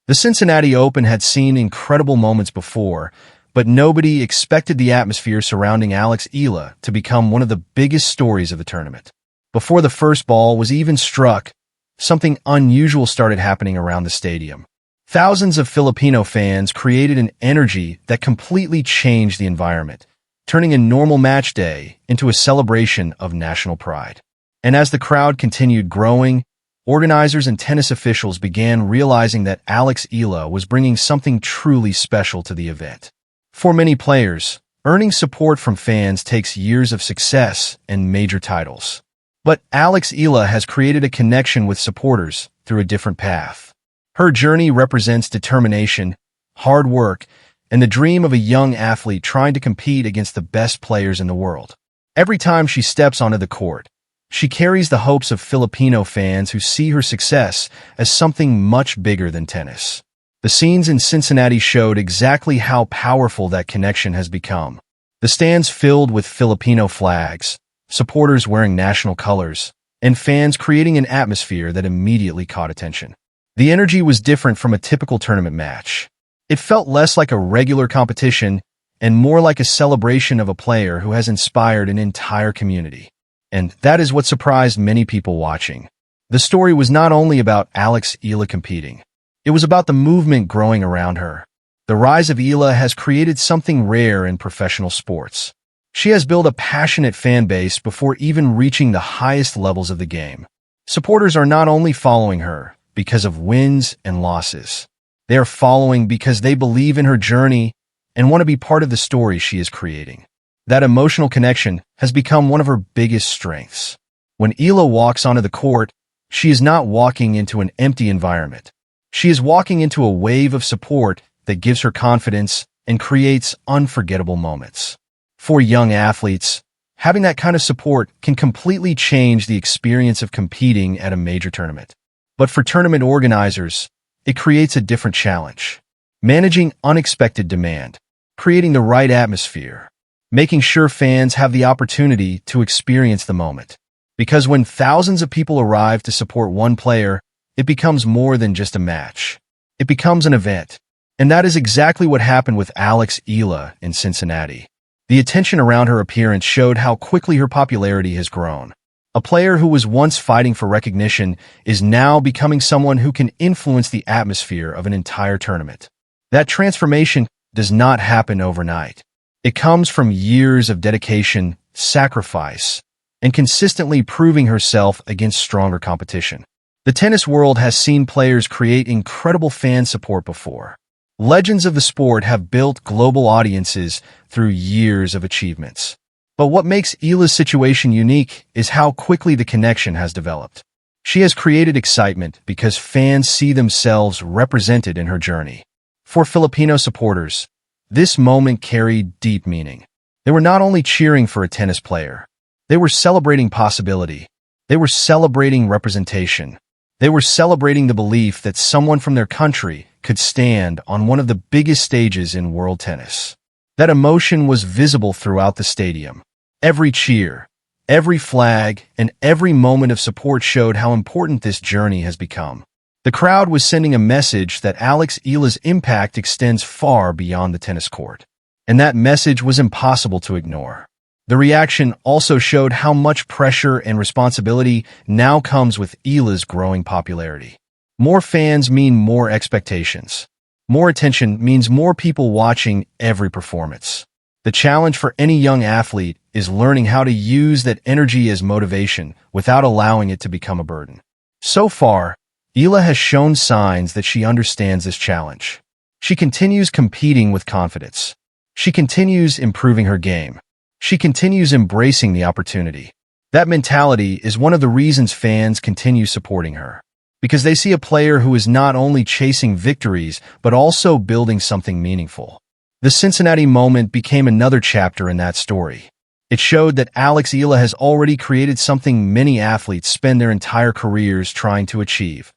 The Cincinnati Open had seen incredible moments before, but nobody expected the atmosphere surrounding Eala to become one of the biggest stories of the tournament. Before the first ball was even struck, something unusual started happening around the stadium. Thousands of Filipino fans created an energy that completely changed the environment, turning a normal match day into a celebration of national pride. And as the crowd continued growing, organizers and tennis officials began realizing that Eala was bringing something truly special to the event. For many players, earning support from fans takes years of success and major titles. But Eala has created a connection with supporters through a different path. Her journey represents determination, hard work, and the dream of a young athlete trying to compete against the best players in the world. Every time she steps onto the court, she carries the hopes of Filipino fans who see her success as something much bigger than tennis. The scenes in Cincinnati showed exactly how powerful that connection has become. The stands filled with Filipino flags, supporters wearing national colors, and fans creating an atmosphere that immediately caught attention. The energy was different from a typical tournament match. It felt less like a regular competition and more like a celebration of a player who has inspired an entire community. And that is what surprised many people watching. The story was not only about Eala competing. It was about the movement growing around her. The rise of Eala has created something rare in professional sports. She has built a passionate fan base before even reaching the highest levels of the game. Supporters are not only following her because of wins and losses. They are following because they believe in her journey and want to be part of the story she is creating. That emotional connection has become one of her biggest strengths. When Eala walks onto the court, she is not walking into an empty environment. She is walking into a wave of support that gives her confidence and creates unforgettable moments. For young athletes, having that kind of support can completely change the experience of competing at a major tournament. But for tournament organizers, it creates a different challenge. Managing unexpected demand, creating the right atmosphere, making sure fans have the opportunity to experience the moment. Because when thousands of people arrive to support one player, it becomes more than just a match. It becomes an event. And that is exactly what happened with Eala in Cincinnati. The attention around her appearance showed how quickly her popularity has grown. A player who was once fighting for recognition is now becoming someone who can influence the atmosphere of an entire tournament. That transformation does not happen overnight. It comes from years of dedication, sacrifice, and consistently proving herself against stronger competition. The tennis world has seen players create incredible fan support before. Legends of the sport have built global audiences through years of achievements. But what makes Eala's situation unique is how quickly the connection has developed. She has created excitement because fans see themselves represented in her journey. For Filipino supporters, this moment carried deep meaning. They were not only cheering for a tennis player. They were celebrating possibility. They were celebrating representation. They were celebrating the belief that someone from their country could stand on one of the biggest stages in world tennis. That emotion was visible throughout the stadium. Every cheer, every flag, and every moment of support showed how important this journey has become. The crowd was sending a message that Eala's impact extends far beyond the tennis court. And that message was impossible to ignore. The reaction also showed how much pressure and responsibility now comes with Eala's growing popularity. More fans mean more expectations. More attention means more people watching every performance. The challenge for any young athlete is learning how to use that energy as motivation without allowing it to become a burden. So far, Eala has shown signs that she understands this challenge. She continues competing with confidence. She continues improving her game. She continues embracing the opportunity. That mentality is one of the reasons fans continue supporting her. Because they see a player who is not only chasing victories, but also building something meaningful. The Cincinnati moment became another chapter in that story. It showed that Eala has already created something many athletes spend their entire careers trying to achieve.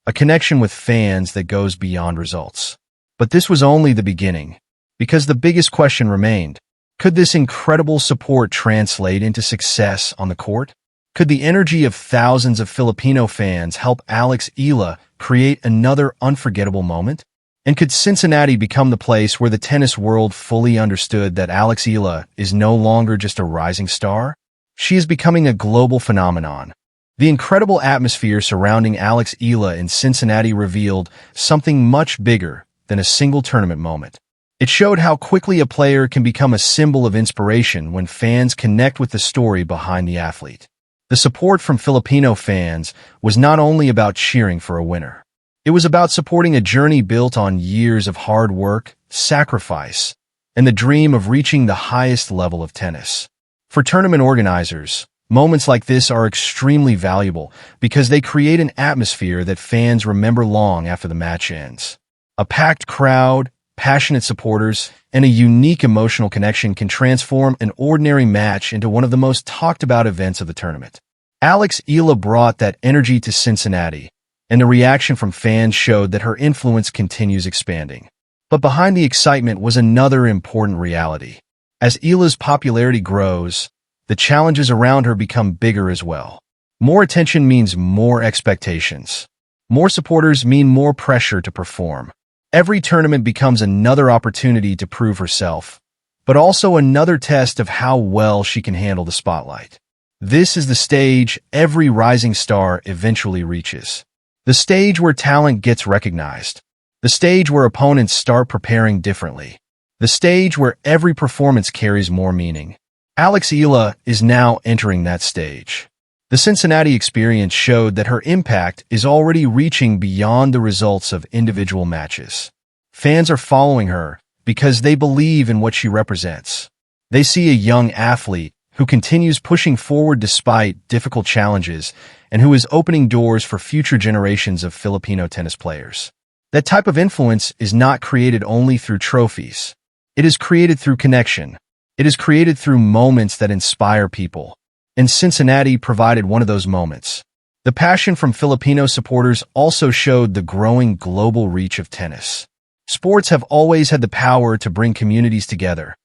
A connection with fans that goes beyond results. But this was only the beginning. Because the biggest question remained, could this incredible support translate into success on the court? Could the energy of thousands of Filipino fans help Eala create another unforgettable moment? And could Cincinnati become the place where the tennis world fully understood that Eala is no longer just a rising star? She is becoming a global phenomenon. The incredible atmosphere surrounding Eala in Cincinnati revealed something much bigger than a single tournament moment. It showed how quickly a player can become a symbol of inspiration when fans connect with the story behind the athlete. The support from Filipino fans was not only about cheering for a winner. It was about supporting a journey built on years of hard work, sacrifice, and the dream of reaching the highest level of tennis. For tournament organizers, moments like this are extremely valuable because they create an atmosphere that fans remember long after the match ends. A packed crowd, passionate supporters, and a unique emotional connection can transform an ordinary match into one of the most talked-about events of the tournament. Eala brought that energy to Cincinnati, and the reaction from fans showed that her influence continues expanding. But behind the excitement was another important reality. As Eala's popularity grows, the challenges around her become bigger as well. More attention means more expectations. More supporters mean more pressure to perform. Every tournament becomes another opportunity to prove herself, but also another test of how well she can handle the spotlight. This is the stage every rising star eventually reaches. The stage where talent gets recognized. The stage where opponents start preparing differently. The stage where every performance carries more meaning. Eala is now entering that stage. The Cincinnati experience showed that her impact is already reaching beyond the results of individual matches. Fans are following her because they believe in what she represents. They see a young athlete who continues pushing forward despite difficult challenges and who is opening doors for future generations of Filipino tennis players. That type of influence is not created only through trophies. It is created through connection. It is created through moments that inspire people. And Cincinnati provided one of those moments. The passion from Filipino supporters also showed the growing global reach of tennis. Sports have always had the power to bring communities together,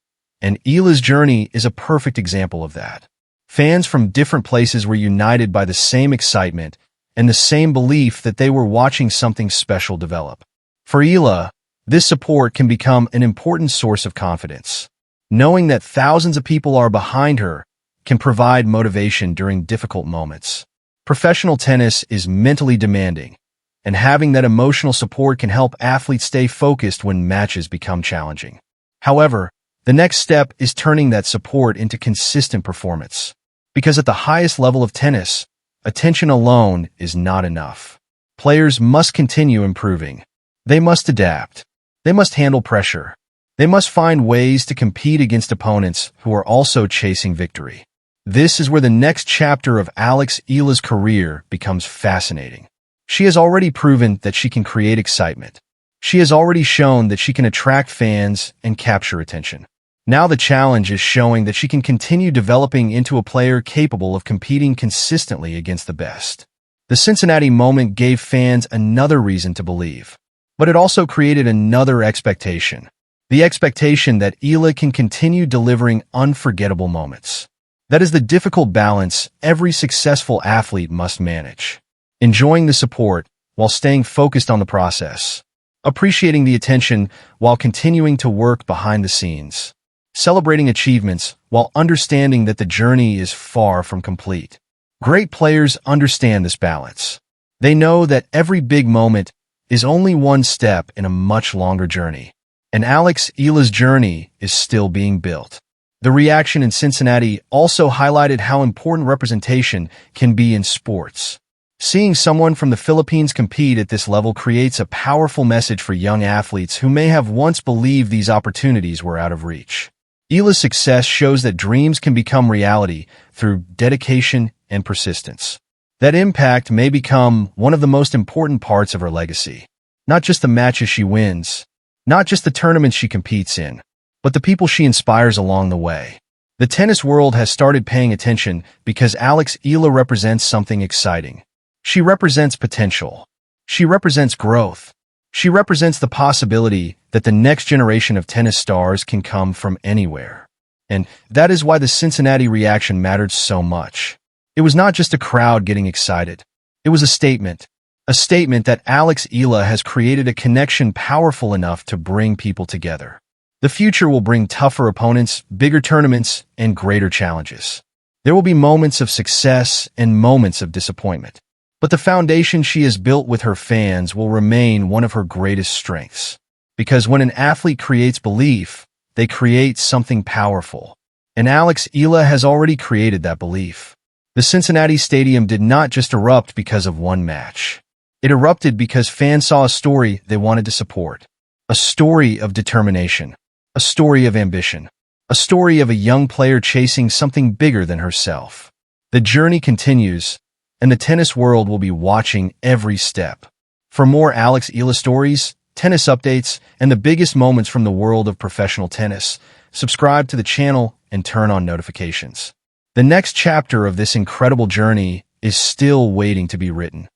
and Eala's journey is a perfect example of that. Fans from different places were united by the same excitement and the same belief that they were watching something special develop. For Eala, this support can become an important source of confidence. Knowing that thousands of people are behind her can provide motivation during difficult moments. Professional tennis is mentally demanding, and having that emotional support can help athletes stay focused when matches become challenging. However, the next step is turning that support into consistent performance. Because at the highest level of tennis, attention alone is not enough. Players must continue improving. They must adapt. They must handle pressure. They must find ways to compete against opponents who are also chasing victory. This is where the next chapter of Eala's career becomes fascinating. She has already proven that she can create excitement. She has already shown that she can attract fans and capture attention. Now the challenge is showing that she can continue developing into a player capable of competing consistently against the best. The Cincinnati moment gave fans another reason to believe, but it also created another expectation. The expectation that Eala can continue delivering unforgettable moments. That is the difficult balance every successful athlete must manage. Enjoying the support while staying focused on the process. Appreciating the attention while continuing to work behind the scenes. Celebrating achievements while understanding that the journey is far from complete. Great players understand this balance. They know that every big moment is only one step in a much longer journey. And Eala's journey is still being built. The reaction in Cincinnati also highlighted how important representation can be in sports. Seeing someone from the Philippines compete at this level creates a powerful message for young athletes who may have once believed these opportunities were out of reach. Eala's success shows that dreams can become reality through dedication and persistence. That impact may become one of the most important parts of her legacy. Not just the matches she wins, not just the tournaments she competes in, but the people she inspires along the way. The tennis world has started paying attention because Eala represents something exciting. She represents potential. She represents growth. She represents the possibility that the next generation of tennis stars can come from anywhere. And that is why the Cincinnati reaction mattered so much. It was not just a crowd getting excited. It was a statement. A statement that Eala has created a connection powerful enough to bring people together. The future will bring tougher opponents, bigger tournaments, and greater challenges. There will be moments of success and moments of disappointment. But the foundation she has built with her fans will remain one of her greatest strengths. Because when an athlete creates belief, they create something powerful. And Eala has already created that belief. The Cincinnati Stadium did not just erupt because of one match. It erupted because fans saw a story they wanted to support. A story of determination. A story of ambition. A story of a young player chasing something bigger than herself. The journey continues, and the tennis world will be watching every step. For more Eala stories, tennis updates, and the biggest moments from the world of professional tennis, subscribe to the channel and turn on notifications. The next chapter of this incredible journey is still waiting to be written.